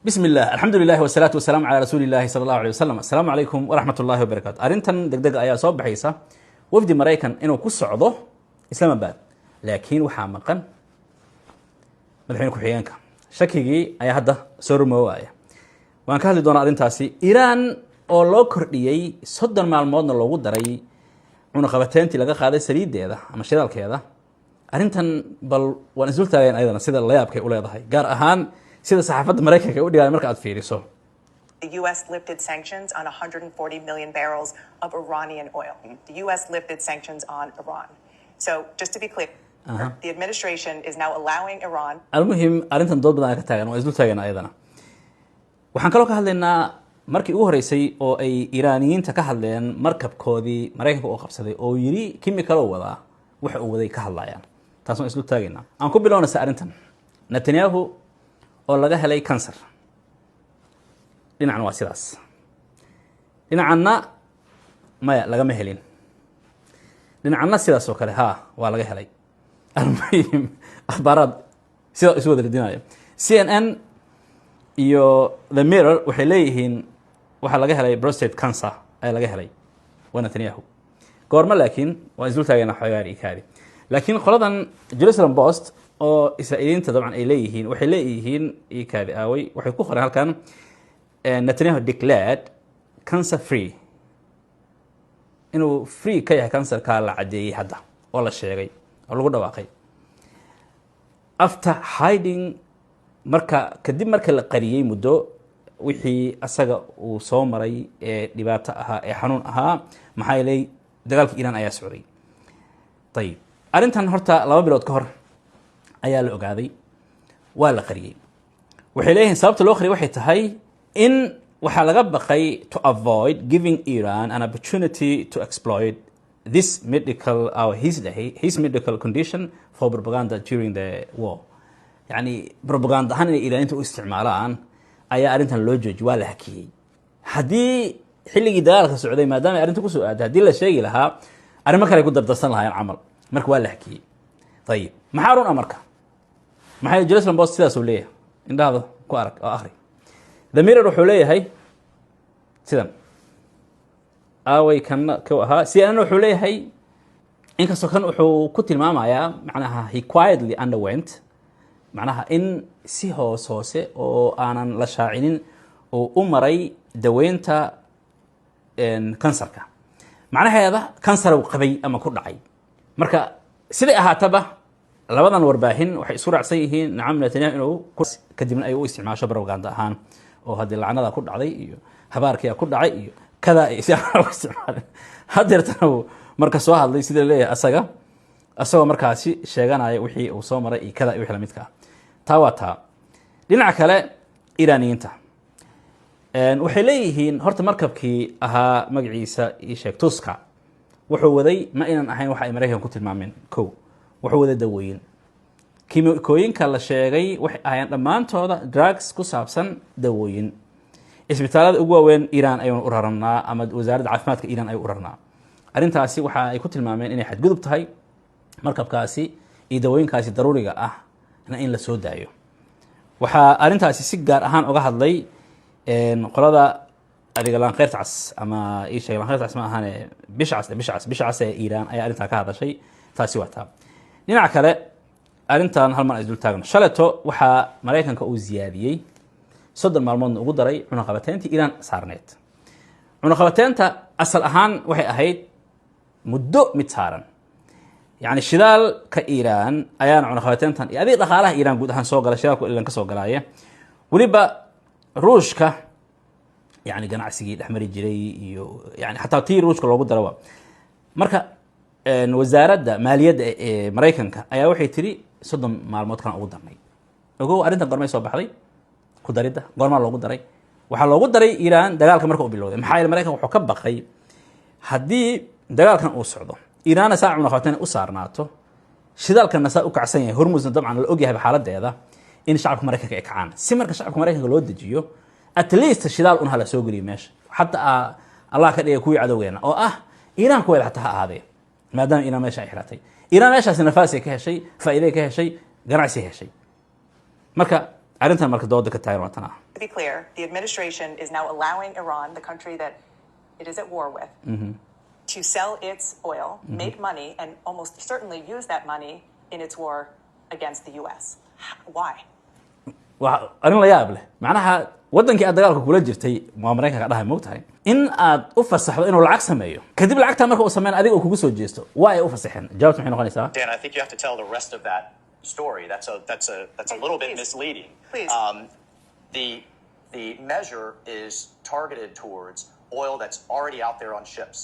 بسم الله الحمد لله والصلاة والسلام على رسول الله صلى الله عليه وسلم. السلام عليكم ورحمة الله وبركاته. أرنتن دقدق أيا صوب بحيسة وفد مريكان إنه كس عضو إسلام آباد لكن وحامقا مدحين كحيانك شكيجي أيا هذا سور موايا وأن كهذا دون أرنتاسي إيران أو لو كرديي صدر مع الموضوع لو دري ونقبتين تلقى هذا سريد ده أما شيء كذا أرنتن بل ونزلت أيضا سيد الله يبكي ولا يضحي قار أهان sida saxaafadda Mareykanka u dhigay marka aad fiiriso. The US lifted sanctions on 140 million barrels of Iranian oil. The US lifted sanctions on Iran. So just to be clear, the administration is now allowing Iran. المهم arintan dood badan ka taagan oo islu taagan ayadana. Waxaan kaloo ka hadlaynaa markii ugu horeysay oo ay Iiraaniyiinta ka hadleen markabkoodii Mareykanka oo qabsaday oo yiri chemical wada waxa uu waday ka hadlayaan. Taasoo islu taagayna. Aan ku bilownaa arintan. Netanyahu oo laga helay cancer dhinacna waa sidaas dhinacna maya lagama helin dhinacna sidaas oo kale waa laga helay almuhim akhbaarad sida isu wada radinaya CNN iyo The Mirror waxay leeyihiin waxa laga helay prostate cancer ay laga helay waa Netanyahu goorma laakiin waa islu taagana xayaari kaadi laakiin qoladan Jerusalem Post oo Israa'iiliinta dabcan ay leeyihiin waxay leeyihiin kaadi aaway waxay ku qoreen halkan Netanyahu declared cancer free inuu free ka yahay cancer ka la cadeeyay hadda oo la sheegay oo lagu dhawaaqay after hiding kadib marka la qariyay muddo wixii asaga uu soo maray ee dhibaato ahaa ee xanuun ahaa maxaa yeelay dagaalka Iran ayaa socday tayib arintan horta 2 bilood ka hor ayaa la ogaaday waa la qariyay waxay leeyihiin sababta loo qariyay waxay tahay in waxa laga baqay to avoid giving Iran an opportunity to exploit this his medical condition for propaganda during the war yani propaganda ahaan inay Iiraaniintu u isticmaalaan ayaa arintan loo joojiyay waa la hakiyay hadii xilligii dagaalka socday maadaama ay arintu ku soo aaday hadii la sheegi lahaa arimo kale ku dardarsan lahaayeen camal marka waa la hakiyay tayib maxaa run amarka maxay Jerusalem Post sidaas uu leeyahay indhaada ku arag oo akhri The Mirror wuxuu leeyahay sidan aaway kan ka ahaa CNN wuxuu leeyahay inkastoo kan wuxuu ku tilmaamayaa macnaha he quietly underwent macnaha in si hoose oo aanan la shaacinin oo u maray daweynta kansarka macnaheeda kansar uu qabay ama ku dhacay marka sidii ahaataba labadan warbaahin waxay isu raacsan yihiin nacam Netanyahu inuu kadibna ay u isticmaasho propaganda ahaan oo hadii lacnada ku dhacday iyo habaarkiya ku dhacay iyo kada ay isticmaalaan hadeertan marka soo hadlay sida leeyahay asagoo markaasi sheeganaya wixii uu soo maray iyo kada wixii la midka taawata dhinaca kale Iiraaniyiinta waxay leeyihiin horta markabkii ahaa magaciisa ii sheeg Tuska wuxuu waday ma inaan ahayn waxa ay Mareykanku ku tilmaameen wuxuu wada daweyn kiimikooyinka la sheegay waxay ahaayeen dhamaantooda drugs ku saabsan daweyn isbitaalada ugu weyn Iran ayuu u rarnaa ama wasaaradda caafimaadka Iran ay u rarnaa arintaasi waxa ay ku tilmaameen inay xad gudub tahay markabkaasi iyo daweynkaasi daruuriga ah in la soo daayo waxa arintaasi si gaar ahaan uga hadlay qolada adiga laan qeyrtas ama ii sheeg laan qeyrtas ma ahaan bishacas ee Iran ayaa arinta ka hadashay taasi waa dhinaca kale arintan hal mar ay dul taagno shaleeto waxa Mareykanka uu ziyaadiyay 3 maalmood ugu daray cunaqabateynta Iran saarneed cunaqabateynta asal ahaan waxay ahayd muddo mid saaran yani shidaal ka Iran ayaan cunaqabateyntan iyo adii dhaqaalaha Iran guud ahaan soo galay shidaalku ilan ka soo galaya waliba ruushka yani ganacsigii dhaxmari jiray iyo yani hatta tii ruushka loogu darawa marka wasaaradda maaliyadda ee Mareykanka ayaa waxay tiri 3 maalmood kan ugu darnay ogow arintan gormay soo baxday ku darida gorma loogu daray waxa loogu daray Iran dagaalka marka uu bilowday maxaa yeelay Mareykanka wuxuu ka baqay hadii dagaalkan uu socdo Iran saacuna qaatan u saarnaato shidaalkan saa u kacsan yahay hormuudna dabcan la og yahay xaaladeeda in shacabka Mareykanka ay kacaan si marka shacabka Mareykanka loo dejiyo at least shidaal un hala soo galiyo meesha hatta Allah ka dhigay kuwii cadawgeena oo Iran ku wada hatta ahaadee maadaama Iran meesha ay xiratay Iran meeshaas nafaas ay ka heshay faa'iido ka heshay ganacsi heshay marka arrintan marka dooda ka taagan waa tan ah. To be clear, the administration is now allowing Iran, the country that it is at war with, to sell its oil, make money, and almost certainly use that money in its war against the U.S. Why? waa arrin la yaab leh macnaha wadankii aad dagaalka kula jirtay waa Mareykanka dhahay moogtahay in aad u fasaxdo inuu lacag sameeyo kadib lacagta marka uu sameeyo adiga uu kugu soo jeesto waa ay u fasaxeen jawaabtu maxay noqonaysaa? Dan, I think you have to tell the rest of that story. That's a little bit misleading. Please. The measure is targeted towards oil that's already out there on ships,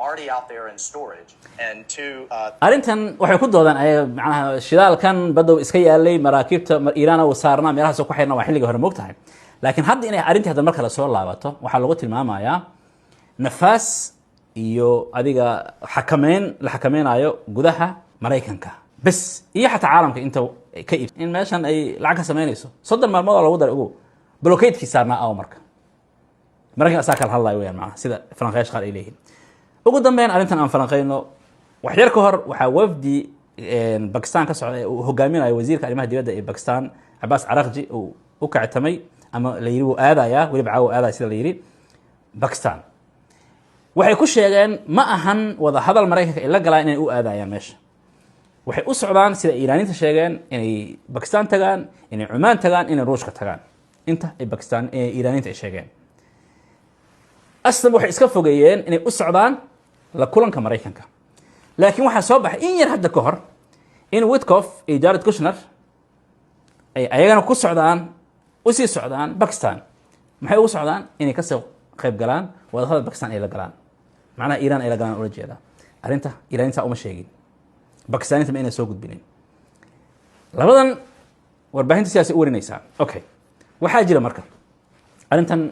already out there in storage, and to arrintan waxay ku doodaan ay macnaha shidaalkan badow iska yaalay maraakiibta Iiraan oo saarnaa meelahaas ku xirna waa xilliga hore moogtahay laakiin hadda inay arrintii hadda marka la soo laabato waxaa lagu tilmaamayaa nafaas iyo adiga la xakameynayo gudaha Mareykanka bas iyo xataa caalamka inta ka in meeshan ay lacag ka sameynayso 30 maalmood oo lagu daray ugu blockade-kii saarnaa oo marka Mareykanka asaa kala hadlayo weeyaan macnaha sida Faranqeesh qaar ay leeyihiin ugu dambeyn arrintan aan falanqeyno wax yar ka hor waxaa wafdi Pakistan ka socday oo hogaaminayo wasiirka arrimaha dibadda ee Pakistan Abbas Araghchi oo u kactamay ama la yiri uu aadaya waliba caaw aadaya sida la yiri Pakistan waxay ku sheegeen ma ahan wada hadal Mareykanka ila galaa inay u aadayaan meesha waxay u socdaan sida Iiraaniinta sheegeen inay Pakistan tagaan inay Oman tagaan inay Ruushka tagaan inta ay Pakistan Iiraaniinta ay sheegeen aslan waxay iska fogeeyeen inay u socdaan la kulanka Mareykanka laakiin waxa soo baxay in yar hadda ka hor in Witkoff iyo Jared Kushner ay ayagana ku socdaan u sii socdaan Pakistan maxay ugu socdaan inay ka soo qayb galaan wada hadal Pakistan ay la galaan macnaha Iiraan ay la galaan oo jeeda arrinta Iiraaniinta uma sheegin Pakistaniinta ma inay soo gudbinin labadan warbaahinta siyaasi u warinaysa okay waxaa jira marka arrintan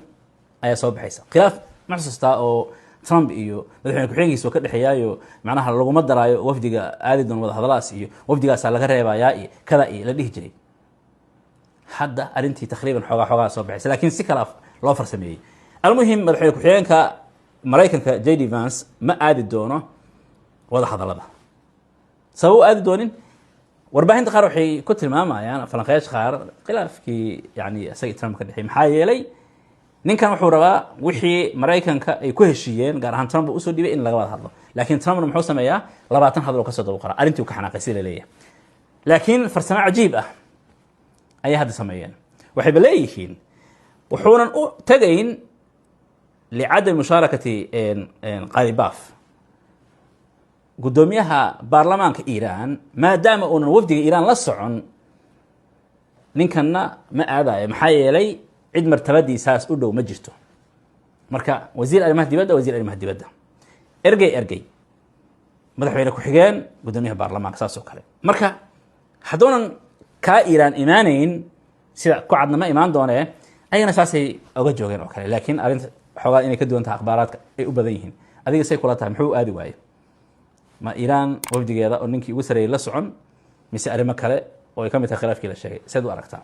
ayaa soo baxaysa khilaaf maxsuusta oo Trump iyo madaxweyne ku-xigeenkiisa ka dhaxeeyayo macnaha laguma daraayo wafdiga aadi doon wada hadalaas iyo wafdigaas laga reebayaa iyo kada iyo la dhihi jiray hadda arrintii taqriiban xogaa soo baxaysa laakiin si kala loo farsameeyay almuhim madaxweyne ku-xigeenka Mareykanka JD Vance ma aadi doono wada hadalada sabab aadi doonin warbaahinta qaar waxay ku tilmaamayaan falanqeesh qaar khilaafkii yani isaga Trump ka dhaxay maxaa yeelay ninkan wuxuu rabaa wixii Mareykanka ay ku heshiiyeen gaar ahaan Trump uu soo dhibay in laga wada hadlo laakiin Trump wuxuu sameeyaa 20 hadal oo ka soo daba qara arrintii uu ka xanaaqay sida leeyahay laakiin farsamo cajiib ah ay hadda sameeyeen waxay baleeyihiin wuxuunan u tagayn li'adam musharakati Qalibaaf gudoomiyaha baarlamaanka Iiraan maadaama uu wafdiga Iiraan la socon ninkanna ma aadayo maxaa yeelay cid martabadiisaas u dhow ma jirto marka wasiir arrimaha dibadda ergey madaxweyne ku xigeen gudoomiyaha baarlamaanka saas oo kale marka haddoonan ka Iiraan imaanayn sida ku cadna ma imaan doonee ayana saasay uga joogeen oo kale laakiin arrinta xogaa inay ka duwan tahay akhbaaraadka ay u badan yihiin adiga say kula tahay muxuu aadi waayay ma Iiraan wafdigeeda oo ninkii ugu sareeyay la socon mise arrimo kale oo ay ka mid tahay khilaafkii la sheegay sidoo aragtaa